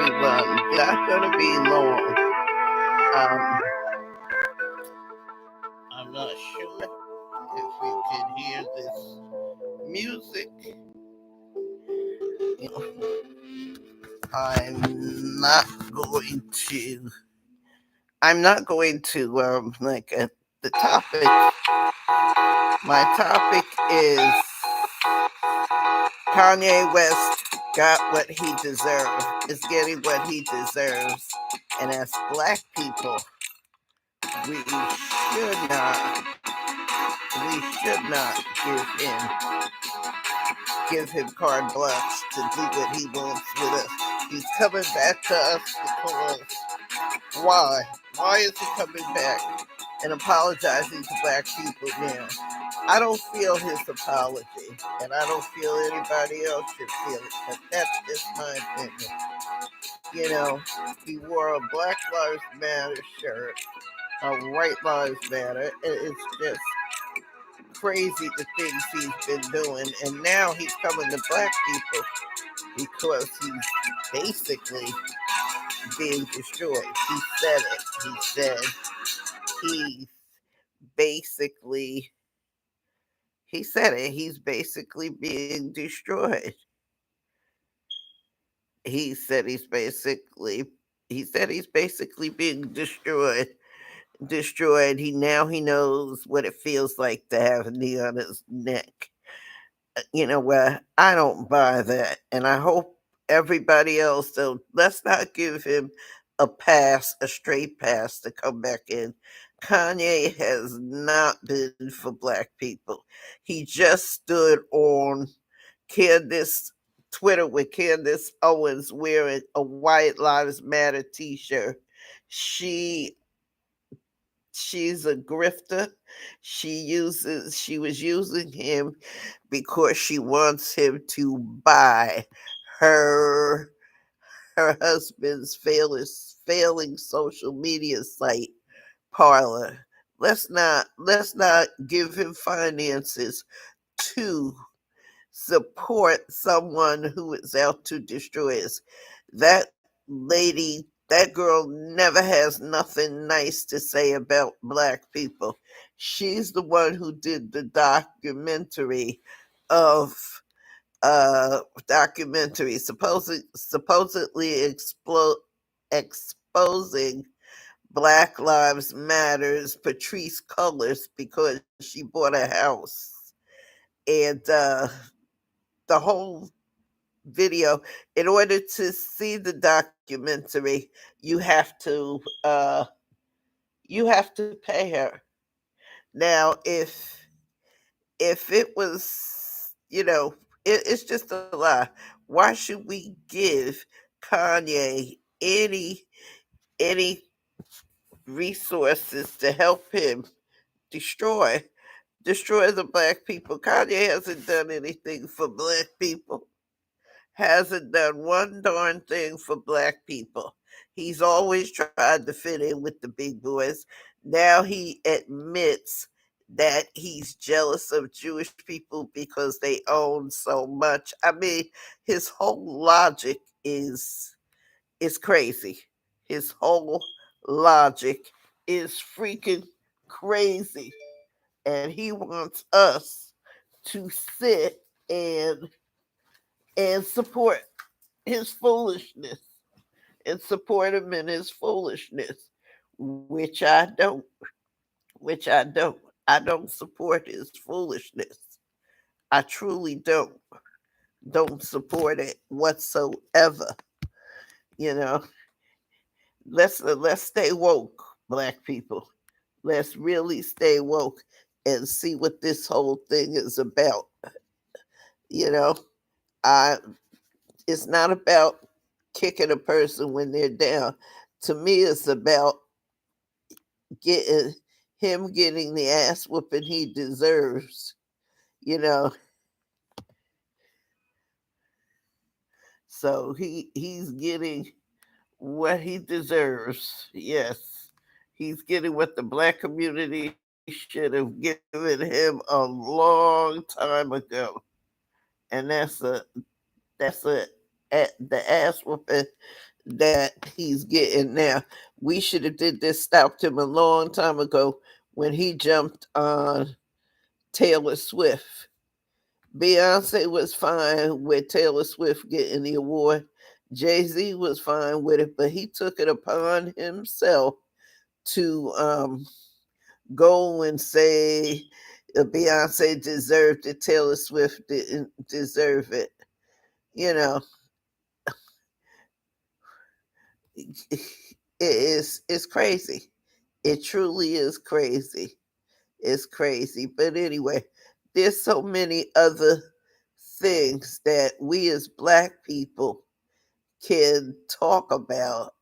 everyone. This is not going to be long. Um, I'm not sure if you can hear this music. You know, I'm not going to. I'm not going to the topic. My topic is Kanye West got what he deserved. Is getting what he deserves, and as black people, we should not we should not give him carte blanche to do what he wants with us. He's coming back to us because why? Why is he coming back and apologizing to black people now? I don't feel his apology, and I don't feel anybody else should feel it, but that's just my opinion. You know, he wore a Black Lives Matter shirt, a White Lives Matter. It's just crazy the things he's been doing, and now he's coming to black people because he's basically being destroyed. He said it. He said he's basically he said it. He's basically being destroyed. He said he's basically being destroyed. He knows what it feels like to have a knee on his neck. You know what? I don't buy that. And I hope everybody else, so let's not give him a straight pass to come back in. Kanye has not been for black people. He just stood on Candace Twitter with Candace Owens wearing a White Lives Matter t-shirt. She she's a grifter. She was using him because she wants him to buy her her husband's failing social media site Parlor. Let's not give him finances to support someone who is out to destroy us. That that girl never has nothing nice to say about black people. She's the one who did the of documentary supposedly exposing Black Lives Matters Patrice Cullors because she bought a house. And the whole video, in order to see the documentary, you have to uh, you have to pay her. Now, if it was, it's just a lie. Why should we give Kanye any resources to help him destroy destroy the black people? Kanye hasn't done anything for black people. Hasn't done one darn thing for black people. He's always tried to fit in with the big boys. Now he admits that he's jealous of Jewish people because they own so much. I mean, his whole logic is crazy. His whole logic is freaking crazy. And he wants us to sit and support his foolishness and support him in his foolishness, which I don't, which I don't. I don't support his foolishness. I truly don't support it whatsoever. You know, let's stay woke, black people. Let's really stay woke and see what this whole thing is about. You know, I it's not about kicking a person when they're down. To me, it's about getting getting the ass whooping he deserves. You know, so he's getting what he deserves. Yes, he's getting what the black community should have given him a long time ago, and that's the ass whooping that he's getting now. We should have did this, stopped him a long time ago when he jumped on Taylor Swift. Beyonce was fine with Taylor Swift getting the award. Jay-Z was fine with it, but he took it upon himself to go and say Beyonce deserved it, Taylor Swift didn't deserve it. You know, it's crazy. It truly is crazy. It's crazy. But anyway, there's so many other things that we as black people can talk about.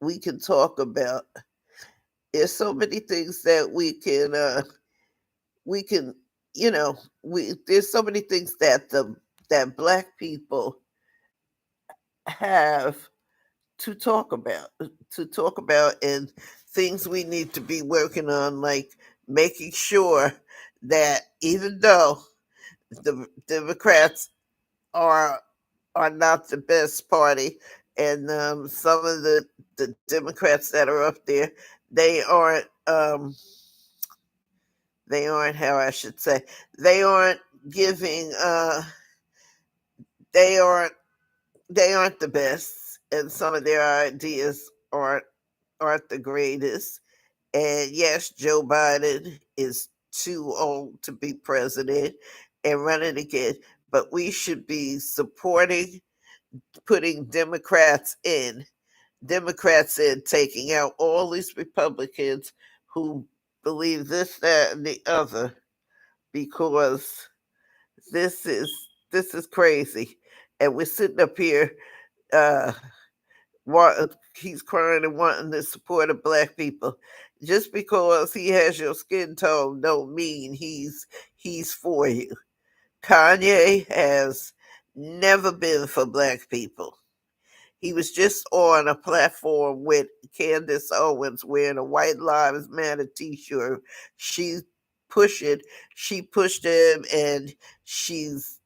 We can talk about. There's so many things that we can you know we there's so many things that black people have to talk about, and things we need to be working on, like making sure that even though the Democrats are not the best party, and some of the Democrats that are up there, they aren't they aren't how I should say, they aren't giving they aren't they aren't the best, and some of their ideas aren't the greatest. And yes, Joe Biden is too old to be president and running again, but we should be supporting putting Democrats in, taking out all these Republicans who believe this, that, and the other, because this is this is crazy. And we're sitting up here uh he's crying and wanting the support of black people. Just because he has your skin tone don't mean he's for you. Kanye has never been for black people. He was just on a platform with Candace Owens wearing a White Lives Matter t-shirt. She pushing she pushed him, and she's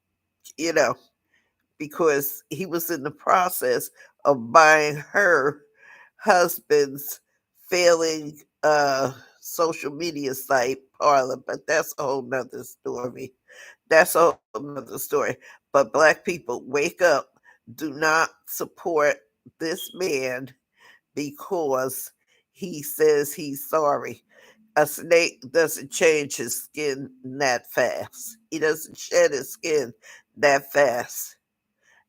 you know because he was in the process of buying her husband's failing social media site Parlor, but that's a whole nother story. That's a whole nother story. But black people, wake up. Do not support this man because he says he's sorry. A snake doesn't change his skin that fast. He doesn't shed his skin that fast.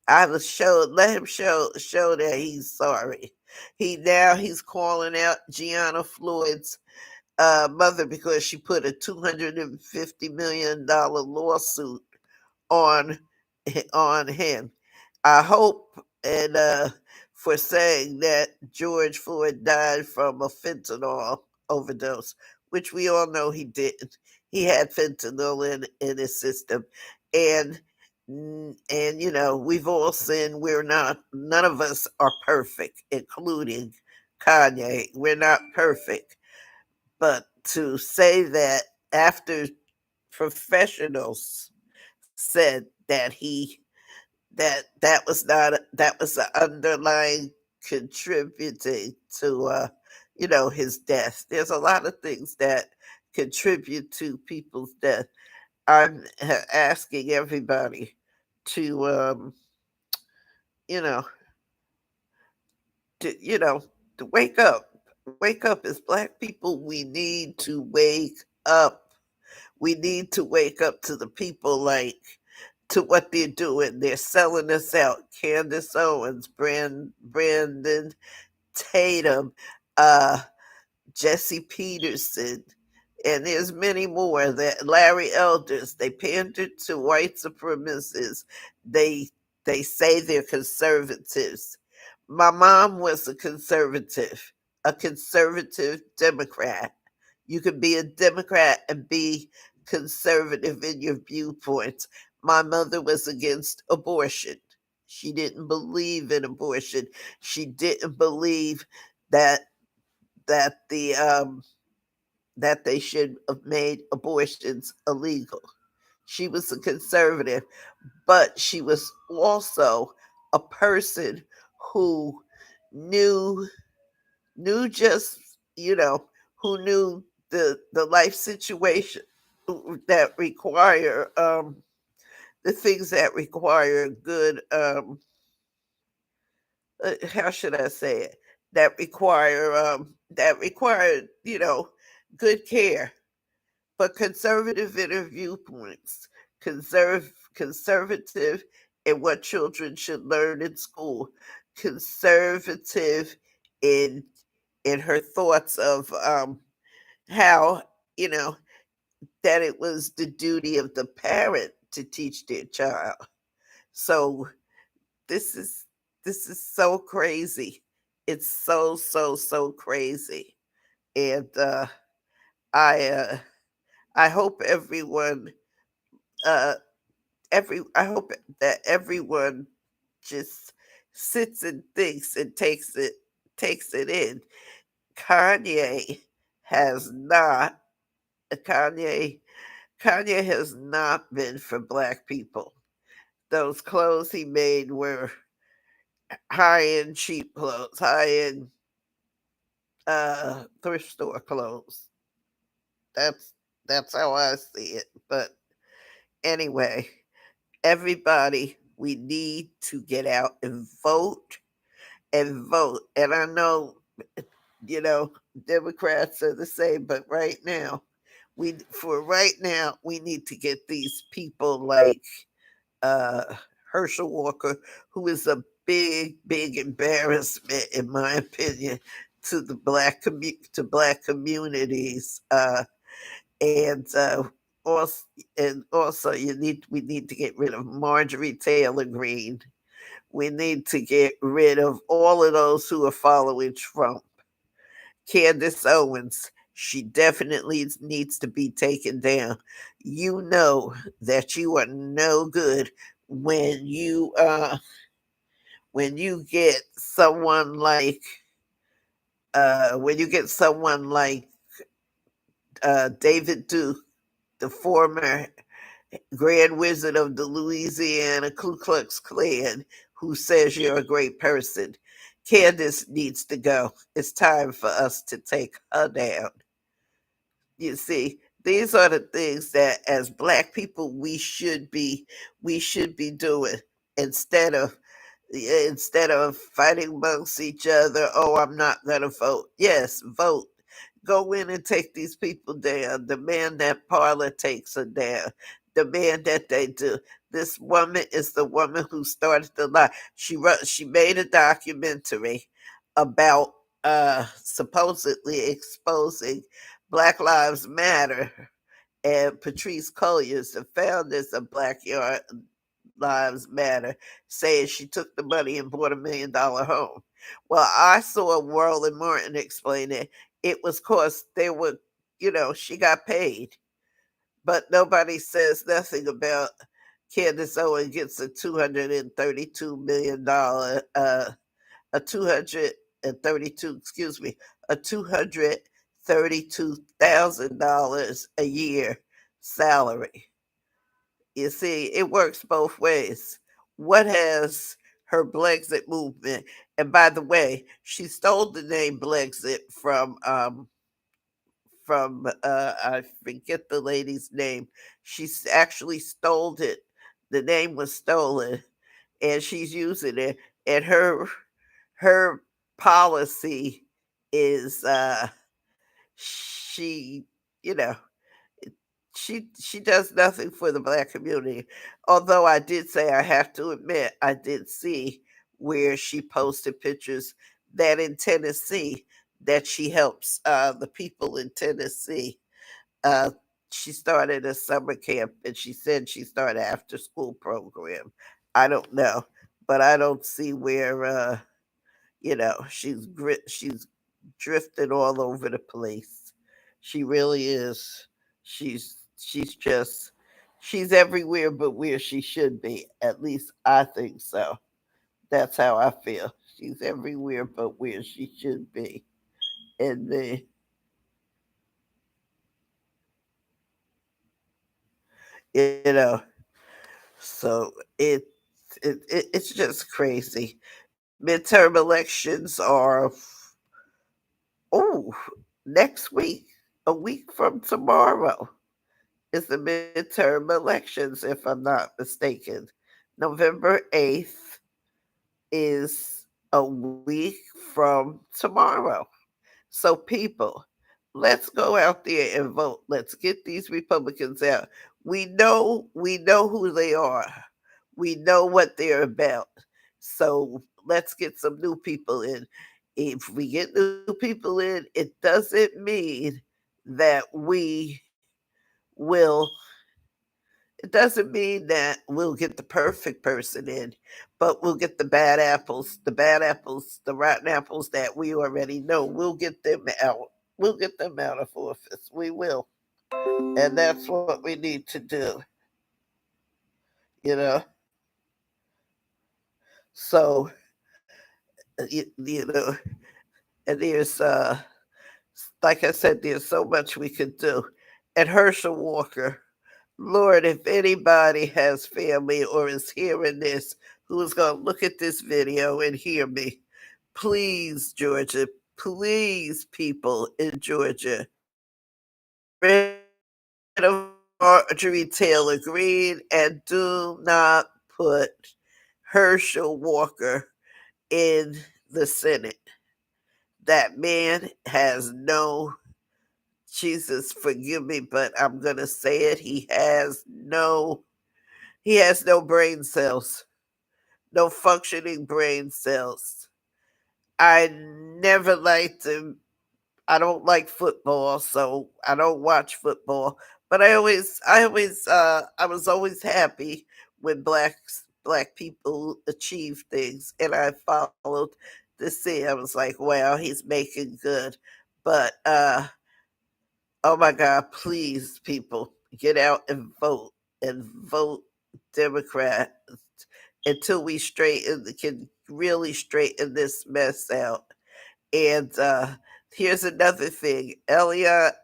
I was showed let him show that he's sorry. He's calling out Gianna Floyd's mother because she put a $250 million lawsuit on him. I hope and for saying that George Floyd died from a fentanyl overdose, which we all know he didn't. He had fentanyl in his system, and we've all sinned. We're not. None of us are perfect, including Kanye. We're not perfect, but to say that after professionals said that was the underlying contributing to his death. There's a lot of things that contribute to people's death. I'm asking everybody to you know you know to wake up. Wake up. As black people, we need to wake up. We need to wake up to the people, like to what they're doing. They're selling us out. Candace Owens, Brandon Tatum, uh, Jesse Peterson, and there's many more. That Larry Elders. They pandered to white supremacists. They they say they're conservatives. My mom was a conservative Democrat. You can be a Democrat and be conservative in your viewpoints. My mother was against abortion. She didn't believe in abortion. She didn't believe that that the that they should have made abortions illegal. She was a conservative, but she was also a person who knew knew just who knew the life situation that require the things that require good how should I say it, that require good care, but conservative in her viewpoints, conservative in what children should learn in school, conservative in her thoughts of how you know that it was the duty of the parent to teach their child. So this is so crazy. It's so crazy, and I uh, I hope everyone uh, I hope that everyone just sits and thinks and takes it in. Kanye has not Kanye Kanye has not been for black people. Those clothes he made were high end cheap clothes, high end thrift store clothes. That's how I see it. But anyway, everybody, we need to get out and vote and vote. And I know, you know, Democrats are the same, but right now we need to get these people like uh Herschel Walker, who is a big embarrassment in my opinion to the black communities. And also also we need to get rid of Marjorie Taylor Greene. We need to get rid of all of those who are following Trump. Candace Owens, she definitely needs to be taken down. You know that you are no good when you get someone like David Duke, the former Grand Wizard of the Louisiana Ku Klux Klan, who says you're a great person. Candace needs to go. It's time for us to take her down. You see, these are the things that as black people we should be doing instead of fighting amongst each other. Oh, I'm not gonna vote. Yes, vote. Go in and take these people down. Demand that Parlor takes her down. Demand that they do. This woman is the woman who started the lie. She made a documentary about supposedly exposing Black Lives Matter, and Patrice Colliers, the founders of Lives Matter, saying she took the money and bought $1 million home. Well, I saw Whirling Martin explain it. It was cause they were, she got paid, but nobody says nothing about Candace Owen gets a $232 million a 232 excuse me a $232,000 a year salary. You see, it works both ways. What has her Brexit movement? And by the way, she stole the name Brexit from I forget the lady's name. Actually stole it. The name was stolen, and she's using it. And her policy is she you know she does nothing for the black community. Although I did say, I have to admit, I did see where she posted pictures that in Tennessee that she helps the people in Tennessee. uh she started a summer camp, and she said she started after school program. I don't know, but I don't see where she's drifted all over the place. She really is. She's everywhere but where she should be. At least I think so. That's how I feel. She's everywhere but where she should be. And you know, so it's just crazy. Midterm elections are, oh, next week, a week from tomorrow is the midterm elections, if I'm not mistaken. November 8th is a week from tomorrow. So, people, let's go out there and vote. Let's get these Republicans out. We know who they are. We know what they're about. So let's get some new people in. If we get new people in, it doesn't mean that we will it doesn't mean that we'll get the perfect person in, but we'll get the bad apples, the rotten apples that we already know. We'll get them out. We'll get them out of office. We will. And that's what we need to do, you know? So, you know, and like I said, there's so much we could do. And Herschel Walker, Lord, if anybody has family or is hearing this who is going to look at this video and hear me, please, Georgia, please, people in Georgia, rid of Marjorie Taylor Greene and do not put Herschel Walker in the Senate. That man has no, Jesus, forgive me, but I'm going to say it. He has no brain cells, no functioning brain cells. I never liked him. I don't like football, so I don't watch football. But I was always happy when black people achieve things, and I followed to see. I was like, wow, he's making good. But oh my God, please, people, get out and vote Democrat until we can really straighten this mess out. And here's another thing, Elliot.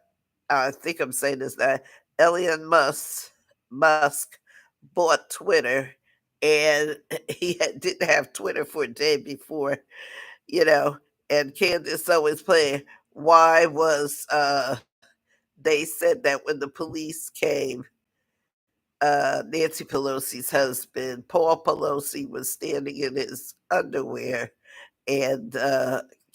I think I'm saying this now. Elon Musk bought Twitter, and didn't have Twitter for a day before, you know. And Candace always playing. Why was they said that when the police came, Nancy Pelosi's husband, Paul Pelosi, was standing in his underwear, and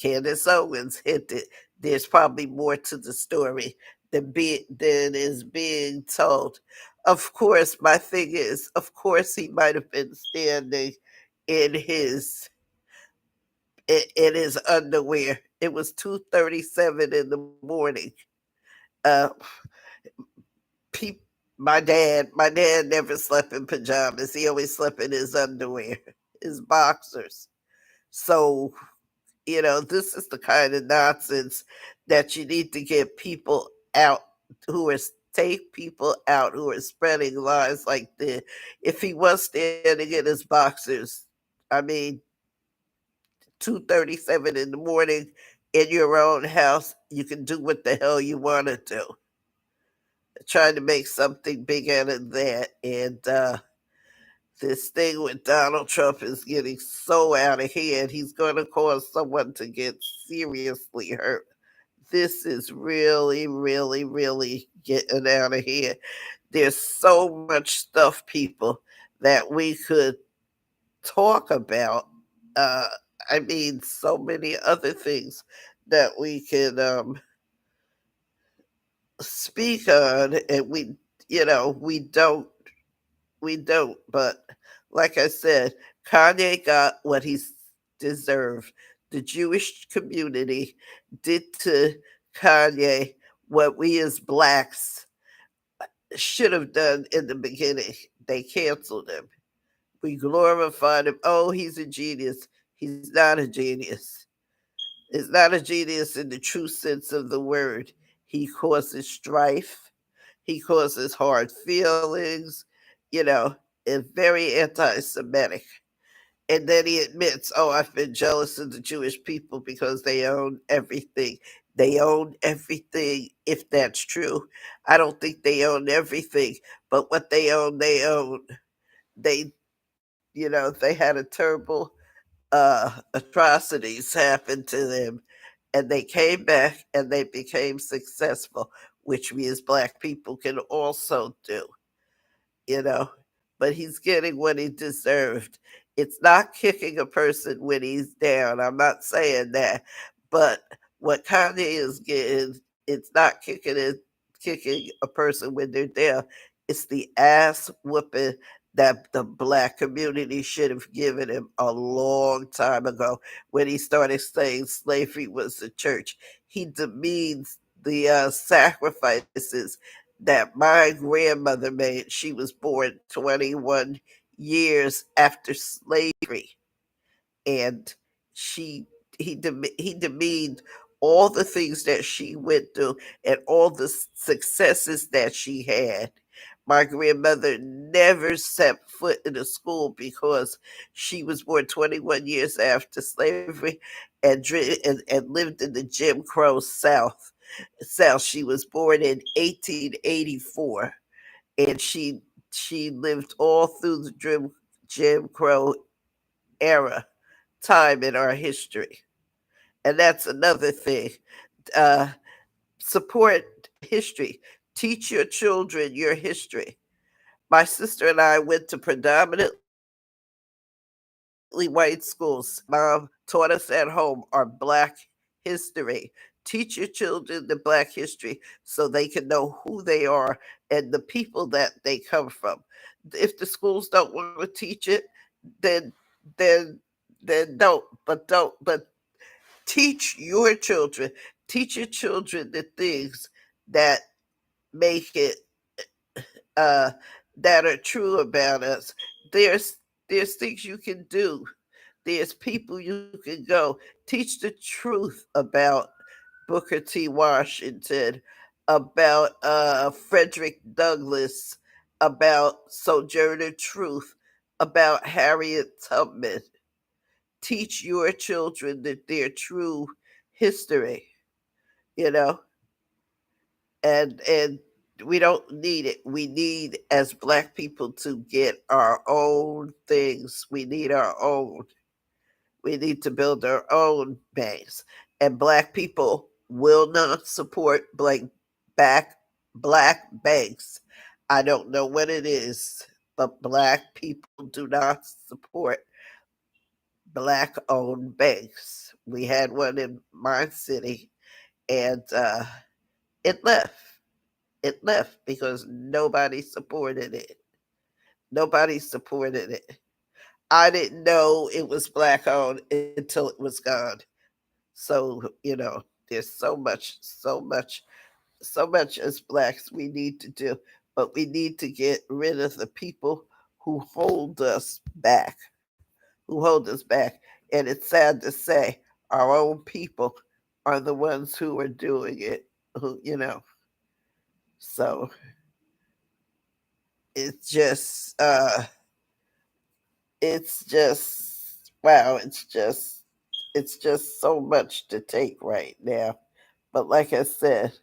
Candace Owens hinted there's probably more to the story than is being told. Of course, my thing is, of course, he might have been standing in his underwear. It was 2:37 in the morning. Uh, pe- my dad never slept in pajamas. He always slept in his underwear, his boxers. So, this is the kind of nonsense that you need to get people out who are take people out who are spreading lies like this. If he was standing in his boxers, I mean, 2:37 in the morning in your own house, you can do what the hell you want to do. Trying to make something big out of that, and this thing with Donald Trump is getting so out of hand. He's going to cause someone to get seriously hurt. This is really, really, really getting out of hand. There's so much stuff, people, that we could talk about. Uh, I mean, so many other things that we can speak on, and we don't. But like I said, Kanye got what he deserved. The Jewish community did to Kanye what we as blacks should have done in the beginning. They canceled him. We glorified him. Oh, he's a genius. He's not a genius. He's not a genius in the true sense of the word. He causes strife. He causes hard feelings, you know, and very anti Semitic. And then he admits, oh, I've been jealous of the Jewish people because they own everything. They own everything, if that's true. I don't think they own everything, but what they own, they own. They, they had a terrible atrocities happened to them, and they came back and they became successful, which we as black people can also do, you know. But he's getting what he deserved. It's not kicking a person when he's down. I'm not saying that, but what Kanye is getting, it's not kicking a person when they're down. It's the ass whooping that the black community should have given him a long time ago when he started saying slavery was the church. He demeans the sacrifices that my grandmother made. She was born 21 years after slavery, and she he demeaned all the things that she went through and all the successes that she had. My grandmother never set foot in a school because she was born 21 years after slavery and lived in the Jim Crow South. She was born in 1884, and she lived all through the Jim Crow era time in our history. And that's another thing. Uh, Support history. Teach your children your history. My sister and I went to predominantly white schools. Mom taught us at home our black history. Teach your children the black history so they can know who they are and the people that they come from. If the schools don't want to teach it, then then then don't. But teach your children, teach your children the things that make it uh that are true about us. There's things you can do. There's people you can go. Teach the truth about Booker T. Washington, about Frederick Douglass, about Sojourner Truth, about Harriet Tubman. Teach your children that their true history, you know, and we don't need it. We need as black people to get our own things. We need our own. We need to build our own base. And black people will not support back black banks. I don't know what it is, but black people do not support black owned banks. We had one in my city, and it left. It left because nobody supported it. Nobody supported it. I didn't know it was black owned until it was gone. So, there's so much as blacks we need to do, but we need to get rid of the people who hold us back, who hold us back. And it's sad to say, our own people are the ones who are doing it, so it's just, it's just, wow, it's just so much to take right now. But like I said,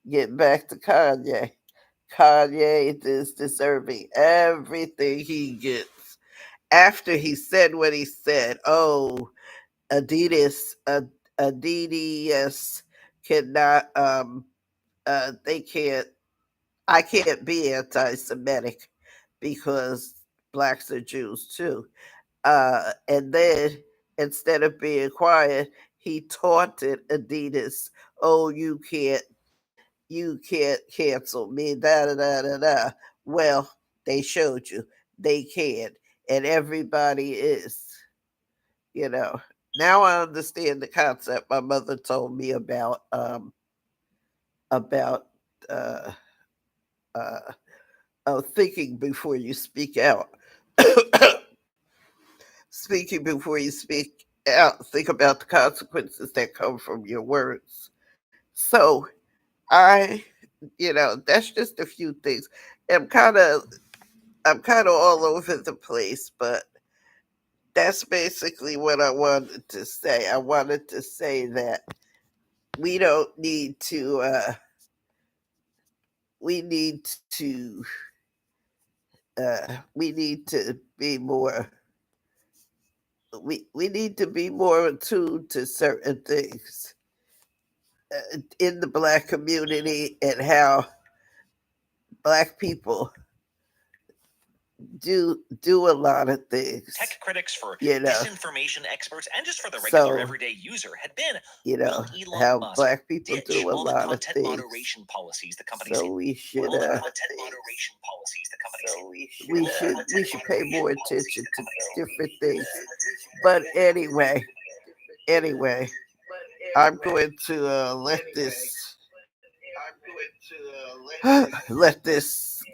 getting back to Kanye, Kanye is deserving everything he gets. After he said what he said, oh, Adidas, Adidas cannot, they can't, I can't be anti Semitic because blacks are Jews too. And then instead of being quiet, he taunted Adidas, oh, you can't cancel me, da. Well, they showed you they can, and everybody is, you know. Now I understand the concept my mother told me about uh, uh, thinking before you speak out. Speaking before you speak out, think about the consequences that come from your words. So I, that's just a few things. I'm kind of I'm kind of all over the place, but that's basically what I wanted to say. I wanted to say that we don't need to. We need to. We need to be more. we need to be more attuned to certain things in the black community and how black people do a lot of things. Tech critics, for You know, disinformation experts, and just for the regular so everyday user had been, you will know Elon how Musk black people ditch do a all the lot of content things. moderation policies the company's So we should we should pay more attention to different things. But anyway, I'm going to let this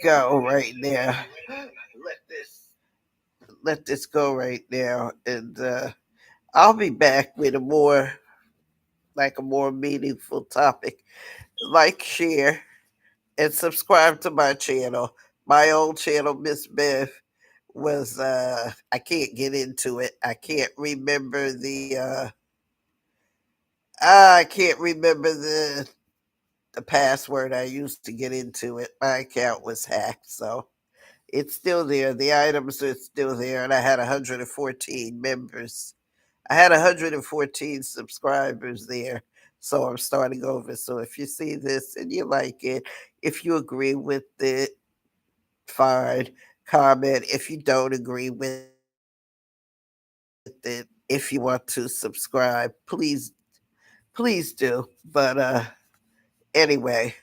go right now. Let this go right now, and I'll be back with a more meaningful topic. Like, share, and subscribe to my channel. My old channel, Miss Beth, was I can't get into it. I can't remember the password I used to get into it. My account was hacked, so it's still there. The items are still there, and I had 114 members. I had 114 subscribers there. So I'm starting over. So if you see this and you like it, if you agree with it, fine. Comment. If you don't agree with it, if you want to subscribe, please do. But anyway,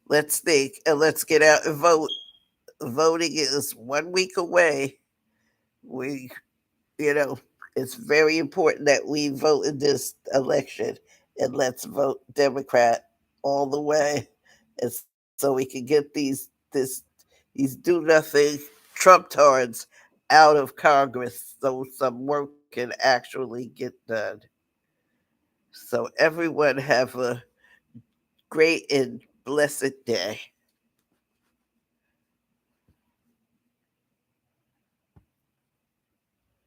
let's think and let's get out and vote. Voting is 1 week away. We You know, it's very important that we vote in this election, and let's vote Democrat all the way, and so we can get these do nothing Trump tards out of Congress, so some work can actually get done. So everyone have a great and blessed day.